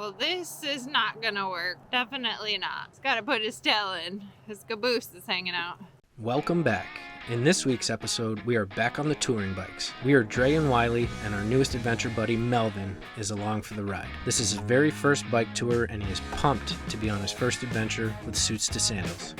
well, this is not gonna work. Definitely not. He's gotta put his tail in. His caboose is hanging out. Welcome back. In this week's episode, we are back on the touring bikes. We are Dre and Wiley, and our newest adventure buddy, Melvin, is along for the ride. This is his very first bike tour, and he is pumped to be on his first adventure with suits to sandals.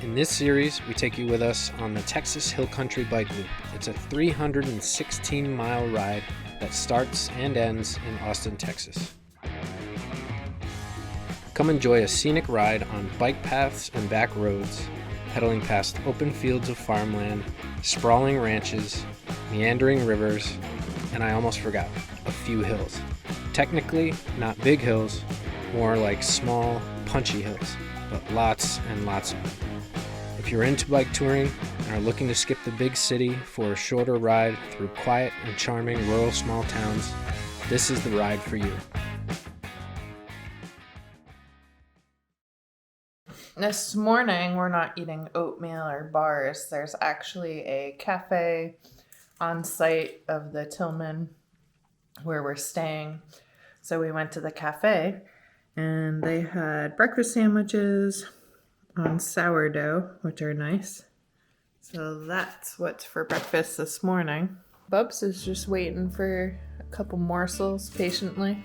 In this series, we take you with us on the Texas Hill Country Bike Loop. It's a 316-mile ride that starts and ends in Austin, Texas. Come enjoy a scenic ride on bike paths and back roads, pedaling past open fields of farmland, sprawling ranches, meandering rivers, and I almost forgot, a few hills. Technically, not big hills, more like small, punchy hills, but lots and lots of them. If you're into bike touring and are looking to skip the big city for a shorter ride through quiet and charming rural small towns, this is the ride for you. This morning, we're not eating oatmeal or bars. There's actually a cafe on site of the Tillman where we're staying. So we went to the cafe and they had breakfast sandwiches on sourdough, which are nice. So that's what's for breakfast this morning. Bubs is just waiting for a couple morsels patiently.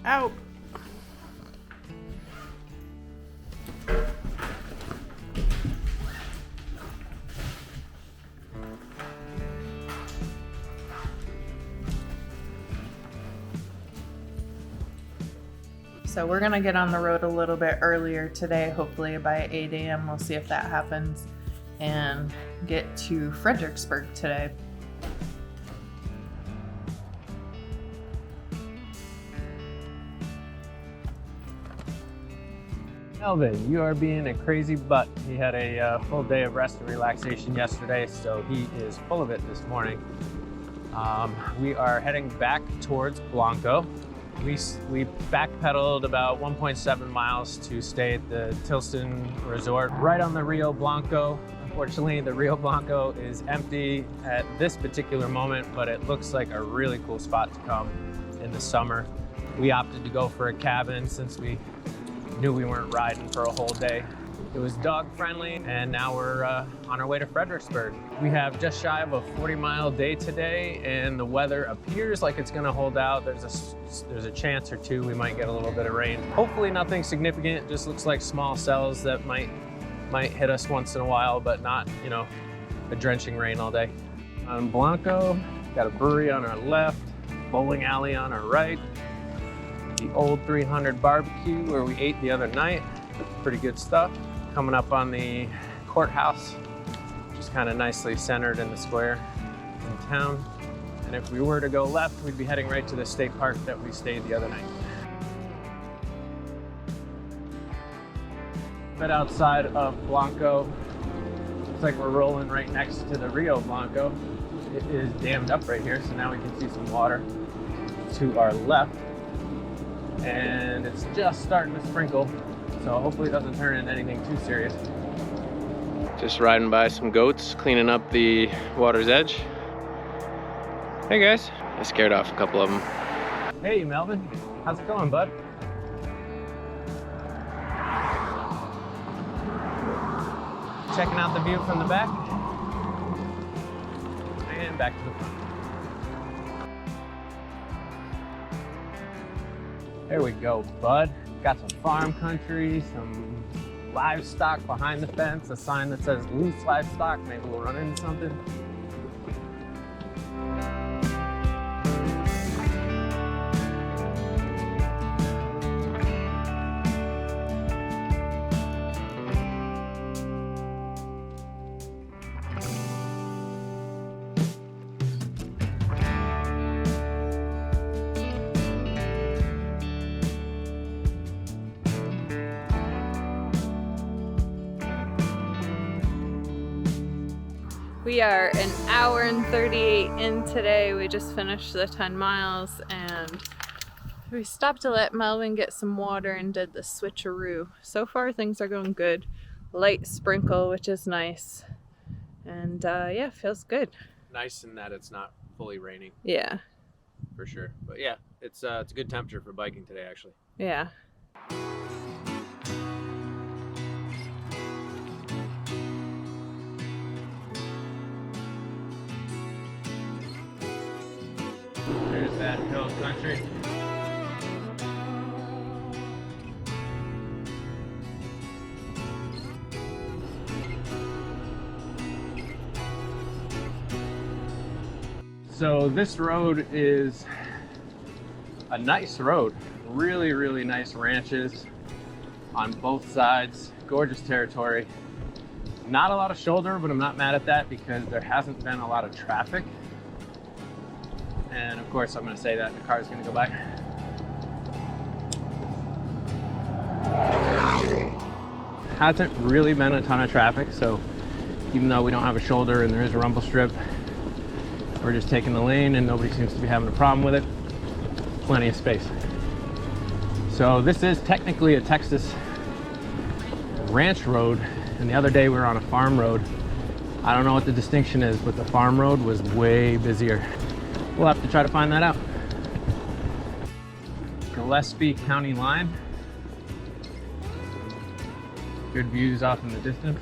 Out! So we're gonna get on the road a little bit earlier today, hopefully by 8 a.m. We'll see if that happens, and get to Fredericksburg today. Melvin, you are being a crazy butt. He had a full day of rest and relaxation yesterday, so he is full of it this morning. We are heading back towards Blanco. We backpedaled about 1.7 miles to stay at the Tillman Resort right on the Rio Blanco. Unfortunately, the Rio Blanco is empty at this particular moment, but it looks like a really cool spot to come in the summer. We opted to go for a cabin since we knew we weren't riding for a whole day. It was dog friendly, and now we're on our way to Fredericksburg. We have just shy of a 40-mile day today, and the weather appears like it's gonna hold out. There's a chance or two we might get a little bit of rain. Hopefully nothing significant, just looks like small cells that might hit us once in a while, but not, a drenching rain all day. On Blanco, got a brewery on our left, bowling alley on our right, the old 300 barbecue where we ate the other night. Pretty good stuff. Coming up on the courthouse, just kind of nicely centered in the square in town. And if we were to go left, we'd be heading right to the state park that we stayed the other night. But outside of Blanco, looks like we're rolling right next to the Rio Blanco. It is dammed up right here, so now we can see some water to our left. And it's just starting to sprinkle, so hopefully it doesn't turn into anything too serious. Just riding by some goats, cleaning up the water's edge. Hey guys. I scared off a couple of them. Hey Melvin, how's it going, bud? Checking out the view from the back. And back to the front. There we go, bud. Got some farm country, some livestock behind the fence, a sign that says loose livestock. Maybe we'll run into something. We are an hour and 38 in today. We just finished the 10 miles and we stopped to let Melvin get some water and did the switcheroo. So far things are going good. light sprinkle, which is nice. And yeah, feels good. Nice in that it's not fully raining, Yeah. for sure. But yeah, it's a good temperature for biking today, actually. Yeah. There's that hill country. So this road is a nice road. Really, really nice ranches on both sides. Gorgeous territory. Not a lot of shoulder, but I'm not mad at that because there hasn't been a lot of traffic. And of course, I'm going to say that the car is going to go by. Hasn't really been a ton of traffic, so even though we don't have a shoulder and there is a rumble strip, we're just taking the lane and nobody seems to be having a problem with it. Plenty of space. So this is technically a Texas ranch road, and the other day we were on a farm road. I don't know what the distinction is, but the farm road was way busier. We'll have to try to find that out. Gillespie County line. Good views off in the distance.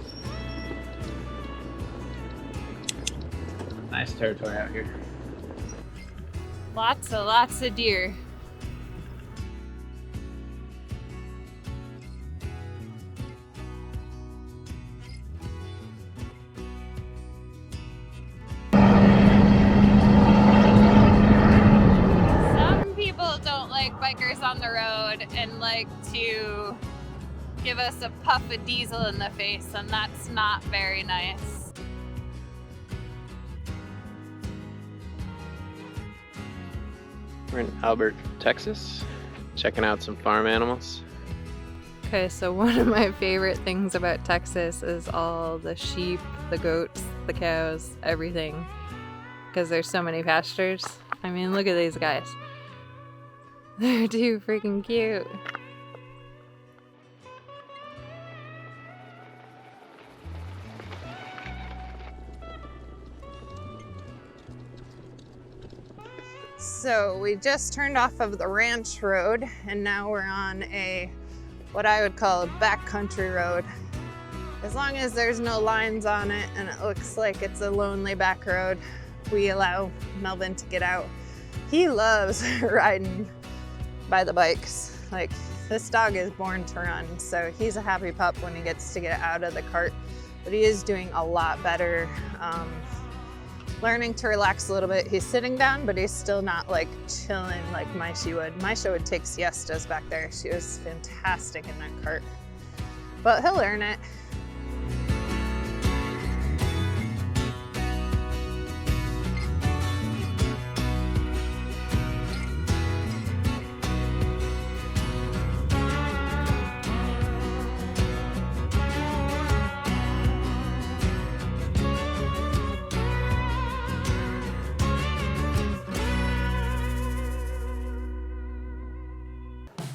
Nice territory out here. Lots of deer. Some people don't like bikers on the road and like to give us a puff of diesel in the face, and that's not very nice. We're in Albert, Texas, checking out some farm animals. Okay, so one of my favorite things about Texas is all the sheep, the goats, the cows, everything. Because there's so many pastures. I mean, look at these guys. They're too freaking cute. So we just turned off of the ranch road and now we're on what I would call a backcountry road. As long as there's no lines on it and it looks like it's a lonely back road, we allow Melvin to get out. He loves riding by the bikes. Like, this dog is born to run, so he's a happy pup when he gets to get out of the cart. But he is doing a lot better. Learning to relax a little bit. He's sitting down, but he's still not like chilling like Maisha would. Maisha would take siestas back there. She was fantastic in that cart. But he'll learn it.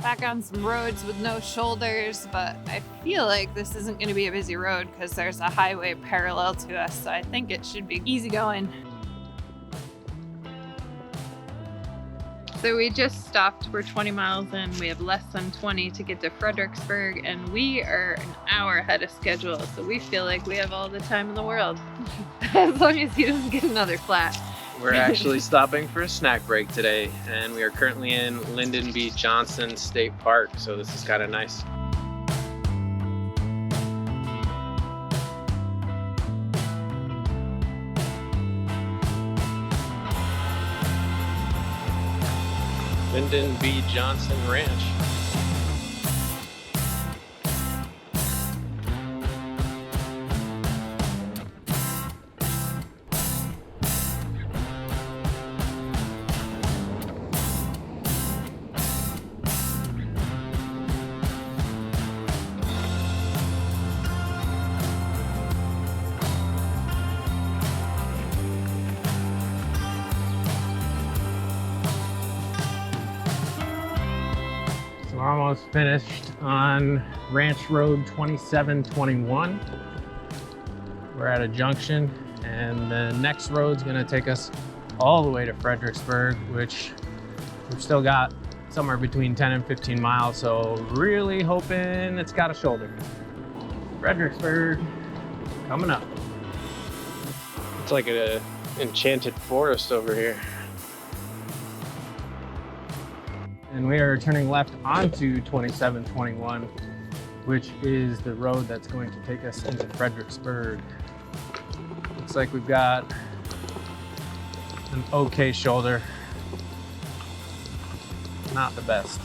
Back on some roads with no shoulders, but I feel like this isn't going to be a busy road because there's a highway parallel to us, so I think it should be easy going. So we just stopped. We're 20 miles in. We have less than 20 to get to Fredericksburg, and we are an hour ahead of schedule, so we feel like we have all the time in the world. As long as he doesn't get another flat. We're actually stopping for a snack break today, and we are currently in Lyndon B. Johnson State Park, so this is kind of nice. Lyndon B. Johnson Ranch. Almost finished on Ranch Road 2721. We're at a junction, and the next road's gonna take us all the way to Fredericksburg, which we've still got somewhere between 10 and 15 miles, so really hoping it's got a shoulder. Fredericksburg coming up. It's like an enchanted forest over here. And we are turning left onto 2721, which is the road that's going to take us into Fredericksburg. Looks like we've got an okay shoulder. Not the best.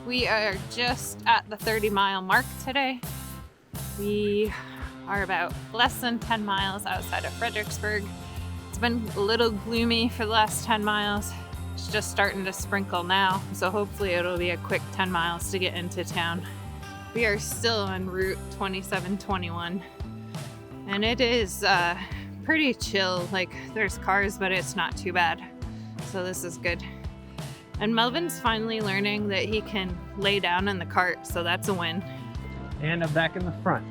We are just at the 30-mile mark today. We are about less than 10 miles outside of Fredericksburg. It's been a little gloomy for the last 10 miles. It's just starting to sprinkle now, so hopefully it'll be a quick 10 miles to get into town. We are still on Route 2721, and it is pretty chill. Like, there's cars, but it's not too bad, so this is good. And Melvin's finally learning that he can lay down in the cart, so that's a win. And I'm back in the front.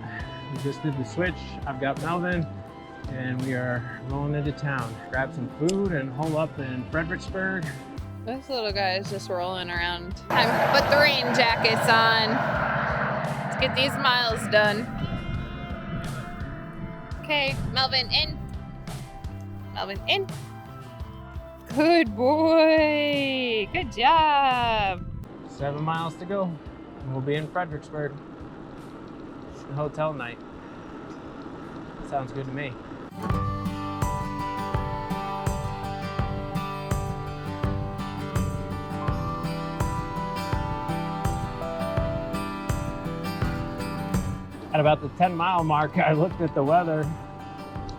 We just did the switch. I've got Melvin, and we are rolling into town. Grab some food and hole up in Fredericksburg. This little guy is just rolling around. Time to put the rain jackets on. Let's get these miles done. Okay, Melvin in. Melvin in. Good boy. Good job. 7 miles to go, and we'll be in Fredericksburg. The hotel night. Sounds good to me. At about the 10-mile mark, I looked at the weather,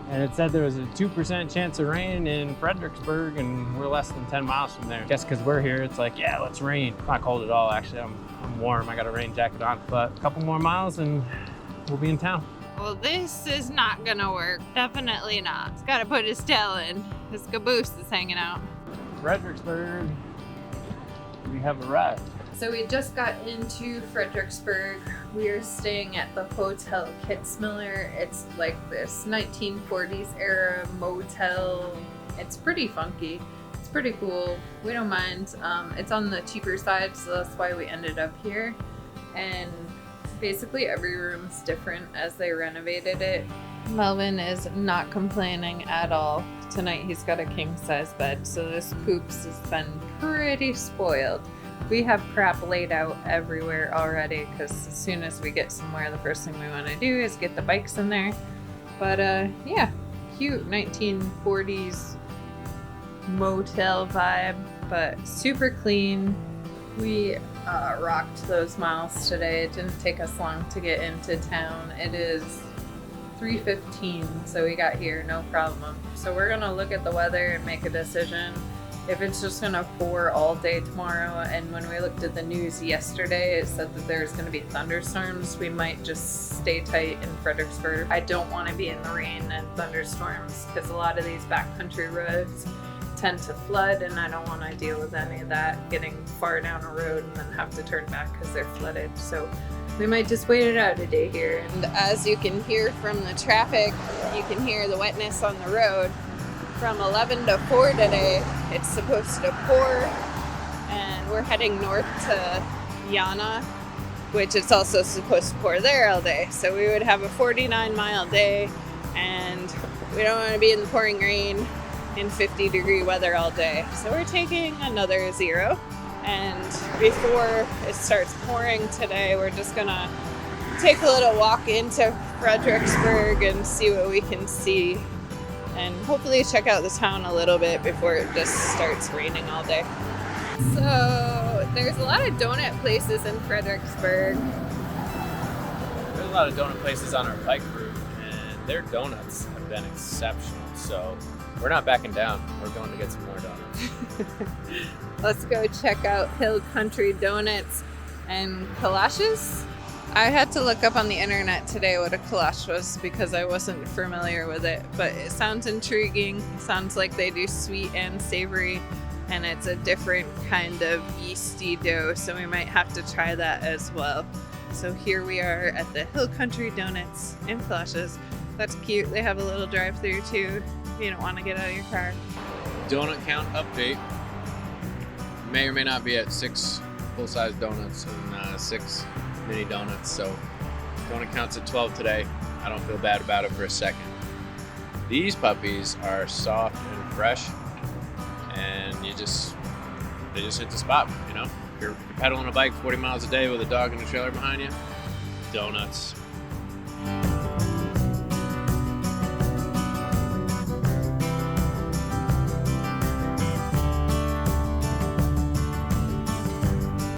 and it said there was a 2% chance of rain in Fredericksburg, and we're less than 10 miles from there. Guess because we're here, it's like, yeah, let's rain. It's not cold at all, actually. I'm warm. I got a rain jacket on, but a couple more miles and we'll be in town. Well, this is not gonna work. Definitely not. He's gotta put his tail in. His caboose is hanging out. Fredericksburg, we have arrived. So we just got into Fredericksburg. We are staying at the Hotel Kitzmiller. It's like this 1940s era motel. It's pretty funky. It's pretty cool. We don't mind. It's on the cheaper side, so that's why we ended up here. And basically every room's different as they renovated it. Melvin is not complaining at all. Tonight he's got a king-size bed, so this poops has been pretty spoiled. We have crap laid out everywhere already because as soon as we get somewhere, the first thing we want to do is get the bikes in there. But yeah, cute 1940s motel vibe, but super clean. We rocked those miles today. It didn't take us long to get into town. It is 3:15, so we got here no problem. So we're gonna look at the weather and make a decision. If it's just gonna pour all day tomorrow, and when we looked at the news yesterday, it said that there's gonna be thunderstorms, we might just stay tight in Fredericksburg. I don't wanna be in the rain and thunderstorms because a lot of these backcountry roads tend to flood, and I don't wanna deal with any of that, getting far down a road and then have to turn back because they're flooded. So we might just wait it out a day here. And as you can hear from the traffic, you can hear the wetness on the road. From 11 to 4 today, it's supposed to pour, and we're heading north to Yana, which it's also supposed to pour there all day. So we would have a 49-mile day, and we don't want to be in the pouring rain in 50-degree weather all day. So we're taking another 0, and before it starts pouring today, we're just gonna take a little walk into Fredericksburg and see what we can see, and hopefully check out the town a little bit before it just starts raining all day. So there's a lot of donut places in Fredericksburg. There's a lot of donut places on our bike route, and their donuts have been exceptional. So we're not backing down. We're going to get some more donuts. Let's go check out Hill Country Donuts. and kolaches. I had to look up on the internet today what a kolache was because I wasn't familiar with it, but it sounds intriguing. It sounds like they do sweet and savory, and it's a different kind of yeasty dough, so we might have to try that as well. So here we are at the Hill Country Donuts in Kolaches. That's cute. They have a little drive-through too if you don't want to get out of your car. Donut count update. May or may not be at 6 full-size donuts and 6 mini donuts, so donut counts at 12 today. I don't feel bad about it for a second. These puppies are soft and fresh, and they just hit the spot, you know? You're pedaling a bike 40 miles a day with a dog in a trailer behind you, donuts.